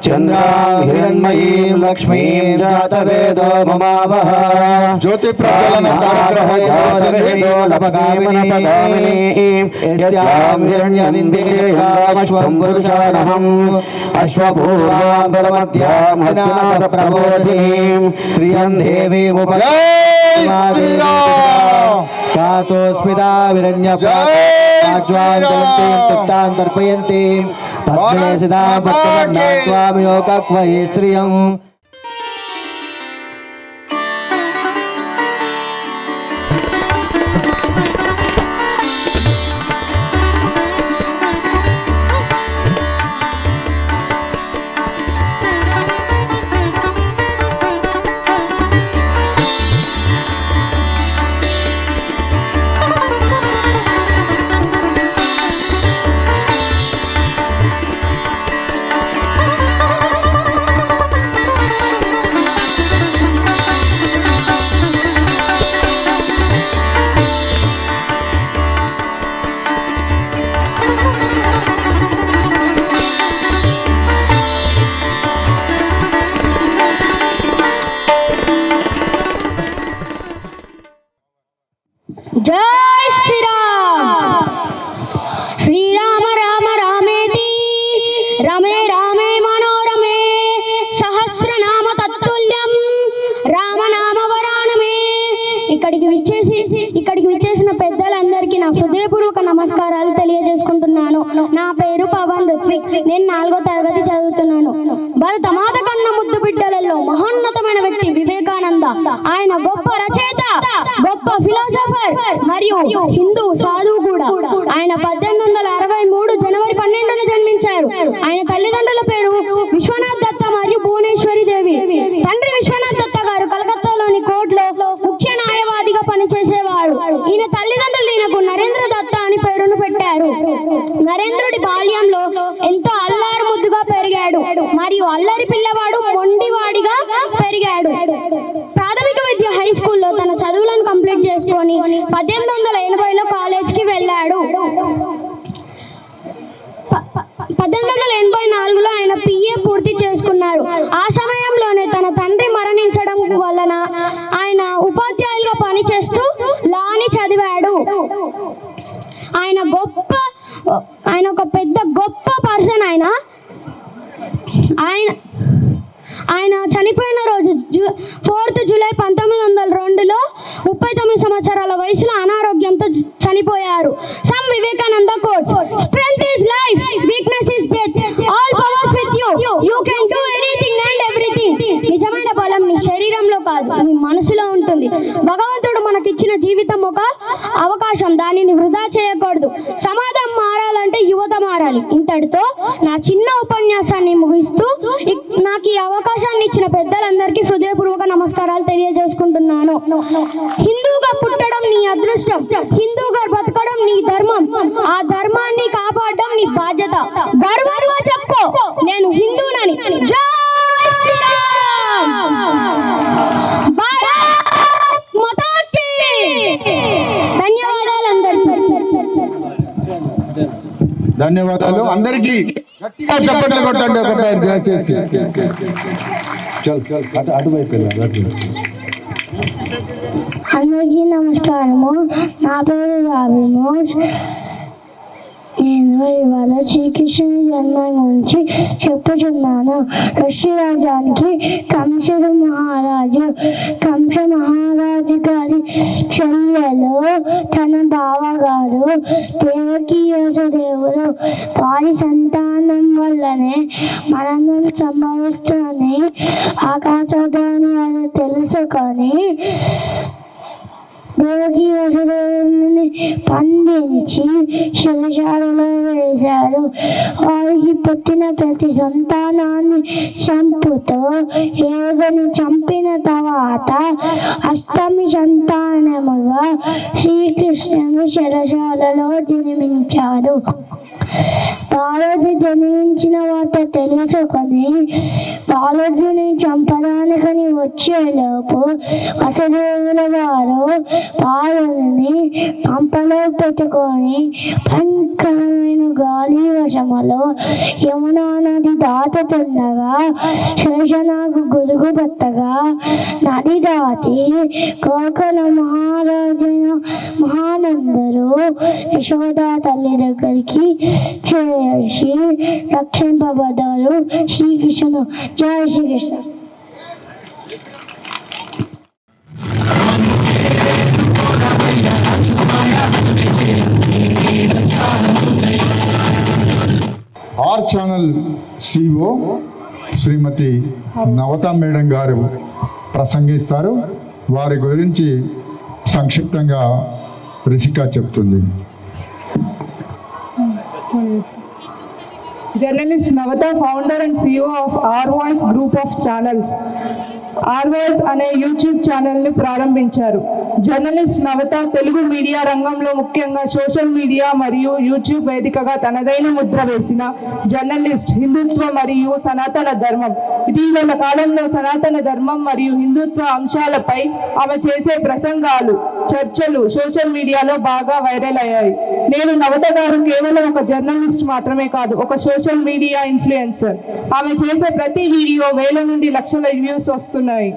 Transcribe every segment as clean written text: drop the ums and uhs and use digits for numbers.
चंद्रां हिरण्मयीं लक्ष्मीं जातवेदो ममावह ज्योतिप्रज्वलनताग्रहो लपगामिनीं यस्यां हिरण्यमिन्दिरेयाश्वं पुरुषाणहम् अश्वपूर्वां बलमध्यां हस्तिनाथप्रबोधिनीं श्रियं देवीमुपगामिनीं कातोस्मिता विरण्यज्वालन्तीं तत्तां तर्पयन्तीं पद्मे सदा त्वामयोगक्वये श्रियम्। जय श्री राम। श्री राम राम रामेति रमे रामे मनोरमे सहस्रनाम तत्तुल्यं రామనామ వరానమే। ఇక్కడికి విచ్చేసిన పెద్దలందరికీ నా హృదయపూర్వక నమస్కారాలు తెలియజేసుకుంటున్నాను। నా పేరు పవన్ రుత్విక్, నేను 4వ తరగతి చదువుతున్నాను। భరతమాత కన్న ముద్దు బిడ్డలలో మహోన్నతమైన వ్యక్తి వివేకానంద। ఆయన గొప్ప రచయిత, గొప్ప ఫిలాసఫర్ మరియు హిందూ సాధువు కూడా। ఆయన 1863 జనవరి 12న జన్మించారు। ఆయన తల్లిదండ్రుల పేరు విశ్వనాథ్ దత్త మరియు భువనేశ్వరి దేవి। తండ్రి విశ్వనాథ్ దత్త గారు కలకత్తాలోని కోర్టులో ముఖ్య న్యాయవాదిగా పనిచేసేవారు। ఈయన తల్లిదండ్రులు ఈయనకు నరేంద్ర దత్త అని పేరును పెట్టారు। నరేంద్రుడి బాల్యంలో ఎంతో అల్లారు ముద్దుగా పెరిగాడు మరియు అల్లరి పిల్లవాడు మొండివాడిగా పెరిగాడు। ప్రాథమిక విద్య హై స్కూల్లో తన చదువులను కంప్లీట్ చేసుకొని 1880లో కాలేజీకి వెళ్ళాడు। 1884లో ఆయన PA పూర్తి చేసుకున్నారు। ఆ సమయంలోనే తన తండ్రి మరణించడం వలన ఆయన ఉపాధ్యాయులుగా పనిచేస్తూ లాని చదివాడు। ఆయన ఒక పెద్ద గొప్ప పర్సన్। ఆయన చనిపోయిన రోజు 4th జూలై 1902లో 39 సంవత్సరాల వయసులో అనారోగ్యంతో చనిపోయారు। Some Vivekananda quotes: strength is life, weakness is death, all powers with you, you can do anything and everything. నిజమైన బలం నీ శరీరంలో కాదు, నీ మనసులో ఉంటుంది। భగవంతుడు మనకిచ్చిన జీవితం ఒక అవకాశం, దానిని వృధా చేయకూడదు। సమాజం మారాలంటే యువత మారాలి। ఇంతటితో నా చిన్న ఉపన్యాసాన్ని ముగిస్తూ నాకు ఈ అవకాశాన్ని ఇచ్చిన పెద్దలందరికీ హృదయపూర్వక నమస్కారాలు తెలియజేసుకుంటున్నాను। హిందూగా పుట్టడం నీ అదృష్టం, హిందూగా బతకడం నీ ధర్మం, ఆ ధర్మాన్ని కాపాడడం నీ బాధ్యత। గర్వంగా చెప్పుకో, నేను హిందూనని। జై శ్రీరామ్, భారత్ మాతా కీ। ధన్యవాదాలు అందరికీ। ధన్యవాదాలు అందరికీ। చప్పట్లు కొట్టండి ఒకసారి దయచేసి। అటువైపు అందరికీ నమస్కారము। నా పేరు రాబిమోస్। నేను ఇవాళ శ్రీకృష్ణుని జన్మం గురించి చెప్పుచున్నాను। ఋషిరాజానికి కంస మహారాజు గారి చెల్లెలు తన బావగారు దేవకీ వసుదేవులు వారి సంతానం వల్లనే మరణం సంభవిస్తుందని ఆకాశవాణి అని తెలుసుకొని దేవకీ వసుదేవుని బంధించి శిలశాలలో వేశారు। వారికి పుట్టిన ప్రతి సంతానాన్ని చంపుతూ ఏడుగురిని చంపిన తర్వాత అష్టమి సంతానముగా శ్రీకృష్ణుడు శిలశాలలో జన్మించాడు। పార్వతి జన్మించిన వార్త తెలుసుకొని పార్వతిని చంపడానికని వచ్చేలోపు వసుదేవుల వారు పార్వతిని పంపలో పెట్టుకొని భయంకరమైన గాలి వశములో యమునా నది దాటుతుండగా శేషనాగు గొడుగు పట్టగా నది దాటి కోకల మహానందరు యశోదా తల్లి దగ్గరికి చేసి రక్షింపబడ్డారు. శ్రీకృష్ణుడు. Jai Shri Krishna. R channel CO Shrimati Navata madam గారు ప్రసంగిస్తారు. వారి గురించి సంక్షిప్తంగా రిషిక చెప్తుంది. Journalist Navata, founder and CEO of Our Voice Group of Channels. Our Voice అనే యూట్యూబ్ ఛానల్ని ప్రారంభించారు. జర్నలిస్ట్ నవత తెలుగు మీడియా రంగంలో ముఖ్యంగా సోషల్ మీడియా మరియు యూట్యూబ్ వేదికగా తనదైన ముద్ర వేసిన జర్నలిస్ట్. హిందుత్వ మరియు సనాతన ధర్మం. ఇటీవల కాలంలో సనాతన ధర్మం మరియు హిందుత్వ అంశాలపై ఆమె చేసే ప్రసంగాలు, చర్చలు సోషల్ మీడియాలో బాగా వైరల్ అయ్యాయి. నేను నవత గారు కేవలం ఒక జర్నలిస్ట్ మాత్రమే కాదు, ఒక సోషల్ మీడియా ఇన్ఫ్లుయెన్సర్. ఆమె చేసే ప్రతి వీడియో వేల నుండి లక్షల వ్యూస్ వస్తున్నాయి.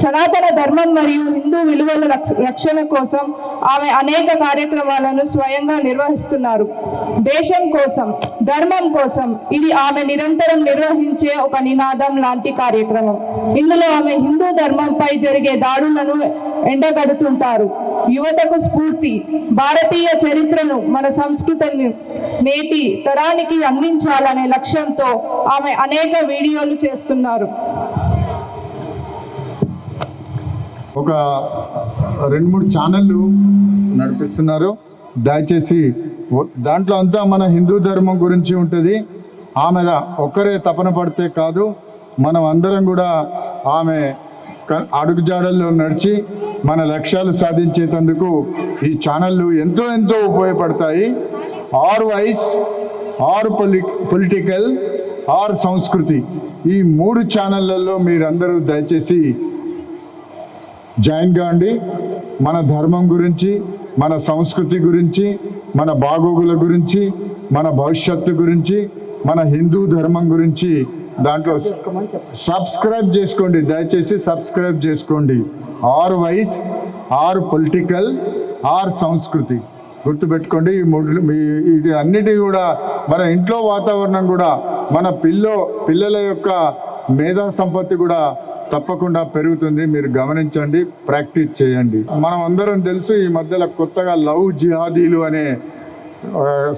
సనాతన ధర్మం మరియు హిందూ విలువల రక్షణ కోసం ఆమె అనేక కార్యక్రమాలను స్వయంగా నిర్వహిస్తున్నారు. దేశం కోసం, ధర్మం కోసం ఇది ఆమె నిరంతరం నిర్వహించే ఒక నినాదం లాంటి కార్యక్రమం. ఇందులో ఆమె హిందూ ధర్మంపై జరిగే దాడులను ఎండగడుతుంటారు. యువతకు స్ఫూర్తి, భారతీయ చరిత్రను, మన సంస్కృతిని నేటి తరానికి అందించాలనే లక్ష్యంతో ఆమె అనేక వీడియోలు చేస్తున్నారు. ఒక 2-3 ఛానళ్ళు నడిపిస్తున్నారు. దయచేసి దాంట్లో అంతా మన హిందూ ధర్మం గురించి ఉంటుంది. ఆమె ఒక్కరే తపన పడితే కాదు, మనం అందరం కూడా ఆమె అడుగుజాడల్లో నడిచి మన లక్ష్యాలు సాధించేందుకు ఈ ఛానళ్ళు ఎంతో ఉపయోగపడతాయి. R voice, R political, R Sanskriti, ఈ 3 ఛానళ్ళల్లో మీరందరూ దయచేసి జాయిన్ కాండి. మన ధర్మం గురించి, మన సంస్కృతి గురించి, మన బాగోగుల గురించి, మన భవిష్యత్తు గురించి, మన హిందూ ధర్మం గురించి దాంట్లో సబ్స్క్రైబ్ చేసుకోండి. దయచేసి సబ్స్క్రైబ్ చేసుకోండి. R voice, R political, R Sanskriti గుర్తుపెట్టుకోండి. వీటి అన్నిటి కూడా మన ఇంట్లో వాతావరణం కూడా, మన పిల్లల యొక్క మేధా సంపత్తి కూడా తప్పకుండా పెరుగుతుంది. మీరు గమనించండి, ప్రాక్టీస్ చేయండి. మనం అందరం తెలుసు, ఈ మధ్యలో కొత్తగా లవ్ జిహాదీలు అనే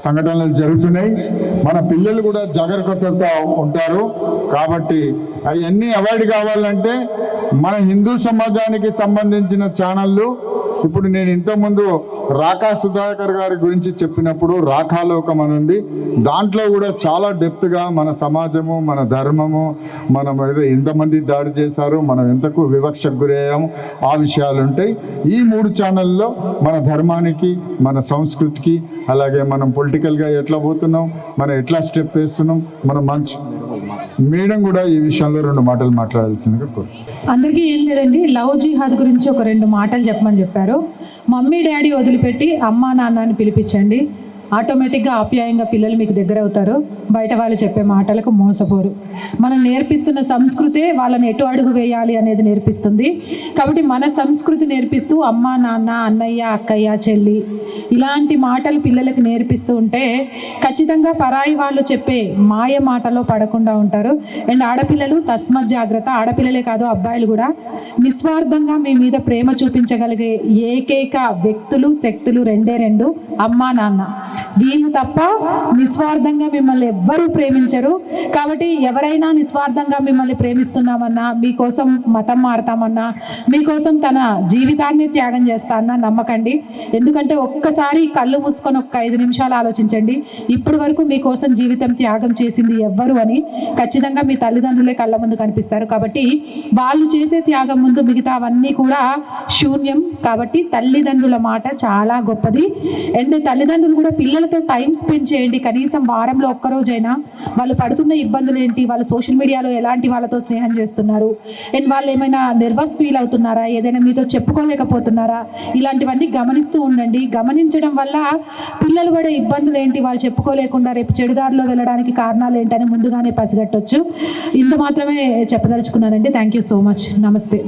సంఘటనలు జరుగుతున్నాయి. మన పిల్లలు కూడా జాగ్రత్తతో ఉంటారు. కాబట్టి అవన్నీ అవాయిడ్ కావాలంటే మన హిందూ సమాజానికి సంబంధించిన ఛానళ్ళు, ఇప్పుడు నేను ఇంతకుముందు రాకా సుధాకర్ గారి గురించి చెప్పినప్పుడు రాకాలోకం అని ఉంది. దాంట్లో కూడా చాలా డెప్త్గా మన సమాజము, మన ధర్మము, మనం ఏదో ఎంతమంది దాడి చేశారు, మనం ఎంతకు వివక్షకు గురయ్యాము, ఆ విషయాలు ఉంటాయి. ఈ 3 ఛానల్లో మన ధర్మానికి, మన సంస్కృతికి, అలాగే మనం పొలిటికల్గా ఎట్లా పోతున్నాం, మనం ఎట్లా స్టెప్ వేస్తున్నాం, మనం మంచి మేడం కూడా ఈ విషయంలో 2 మాటలు మాట్లాడాల్సిందిగా కోరు. అందరికీ ఏం లేదండి, లవ్ జిహాద్ గురించి ఒక 2 మాటలు చెప్పమని చెప్పారు. మమ్మీ డాడీ వదిలిపెట్టి అమ్మా నాన్న అని పిలిపించండి. ఆటోమేటిక్గా ఆప్యాయంగా పిల్లలు మీకు దగ్గర అవుతారు. బయట వాళ్ళు చెప్పే మాటలకు మోసపోరు. మనం నేర్పిస్తున్న సంస్కృతే వాళ్ళని ఎటు అడుగు వేయాలి అనేది నేర్పిస్తుంది. కాబట్టి మన సంస్కృతి నేర్పిస్తూ అమ్మా నాన్న, అన్నయ్య, అక్కయ్య, చెల్లి ఇలాంటి మాటలు పిల్లలకు నేర్పిస్తూ ఉంటే ఖచ్చితంగా పరాయి వాళ్ళు చెప్పే మాయ మాటలో పడకుండా ఉంటారు. అండ్ ఆడపిల్లలు తస్మత్ జాగ్రత్త. ఆడపిల్లలే కాదు, అబ్బాయిలు కూడా నిస్వార్థంగా మీ మీద ప్రేమ చూపించగలిగే ఏకైక వ్యక్తులు, శక్తులు 2 అమ్మా నాన్న. వీళ్ళు తప్ప నిస్వార్థంగా మిమ్మల్ని ఎవ్వరూ ప్రేమించరు. కాబట్టి ఎవరైనా నిస్వార్థంగా మిమ్మల్ని ప్రేమిస్తున్నామన్నా, మీకోసం మతం మారతామన్నా, మీకోసం తన జీవితాన్ని త్యాగం చేస్తామన్నా నమ్మకండి. ఎందుకంటే ఒక్కసారి కళ్ళు మూసుకొని 5 నిమిషాలు ఆలోచించండి, ఇప్పటి వరకు మీకోసం జీవితం త్యాగం చేసింది ఎవ్వరు అని. ఖచ్చితంగా మీ తల్లిదండ్రులే కళ్ళ ముందు కనిపిస్తారు. కాబట్టి వాళ్ళు చేసే త్యాగం ముందు మిగతావన్నీ కూడా శూన్యం. కాబట్టి తల్లిదండ్రుల మాట చాలా గొప్పది. అండ్ తల్లిదండ్రులు కూడా పిల్లల పిల్లలతో టైం స్పెండ్ చేయండి. కనీసం వారంలో ఒక్కరోజైనా వాళ్ళు పడుతున్న ఇబ్బందులు ఏంటి, వాళ్ళు సోషల్ మీడియాలో ఎలాంటి వాళ్ళతో స్నేహం చేస్తున్నారు, అండ్ వాళ్ళు ఏమైనా నర్వస్ ఫీల్ అవుతున్నారా, ఏదైనా మీతో చెప్పుకోలేకపోతున్నారా, ఇలాంటివన్నీ గమనిస్తూ ఉండండి. గమనించడం వల్ల పిల్లలు పడే ఇబ్బందులు ఏంటి, వాళ్ళు చెప్పుకోలేకుండా రేపు చెడుదారిలో వెళ్ళడానికి కారణాలు ఏంటని ముందుగానే పసిగట్టొచ్చు. ఇంత మాత్రమే చెప్పదలుచుకున్నానండి. Thank you so much. నమస్తే.